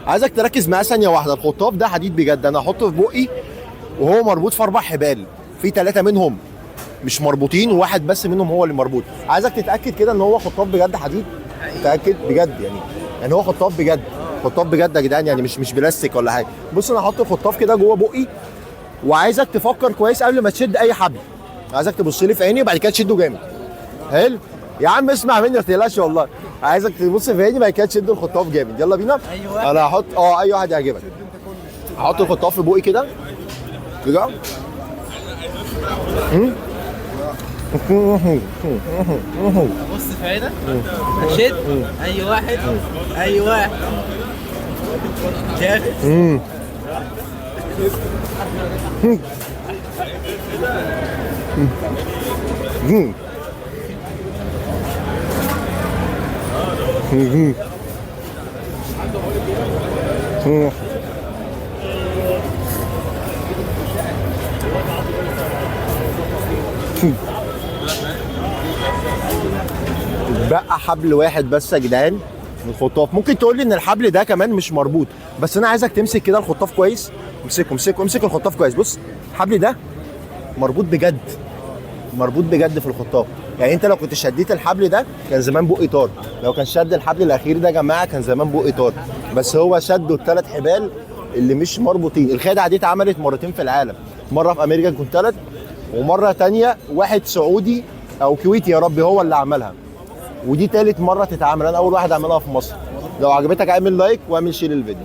عايزك تركز معايا ثانيه واحده. الخطاف ده حديد بجد، انا هحطه في بقي وهو مربوط في 4 حبال، في 3 منهم مش مربوطين وواحد بس منهم هو اللي مربوط. عايزك تتاكد كده ان هو خطاف بجد حديد، تتاكد بجد يعني هو خطاف بجد، خطاف بجد يا جدعان، يعني مش بلاستيك ولا حاجه. بص انا هحط الخطاف كده جوه بقي، وعايزك تفكر كويس قبل ما تشد اي حبل. عايزك تبص لي في عيني وبعد كده تشده جامد. حلو يا عم، اسمع مني ما تقلقش والله. عايزك تبص في عيني بعد كده تشد الخطاف جامد. يلا بينا. ايوه انا هحط اي واحد يعجبك. هحط الخطاف في بقي كده كده. بص في عينك، شد. اي واحد، اي واحد جامد. بقى حبل واحد بس يا جدعان من الخطاف. ممكن تقول لي ان الحبل ده كمان مش مربوط، بس انا عايزك تمسك كده الخطاف كويس. امسك الخطاف كويس. بص الحبل ده مربوط بجد، مربوط بجد في الخطاف. يعني انت لو كنت شديت الحبل ده كان زمان بقي طار. لو كان شد الحبل الاخير ده يا جماعه كان زمان بقي طار، بس هو شدوا ال3 حبال اللي مش مربوطين. الخدعه دي اتعملت مرتين في العالم، مره في امريكا كونتالت، ومره تانية واحد سعودي او كويتي يا ربي هو اللي عملها، ودي تالت مره تتعمل. انا اول واحد اعملها في مصر. لو عجبتك اعمل لايك واعمل شير الفيديو.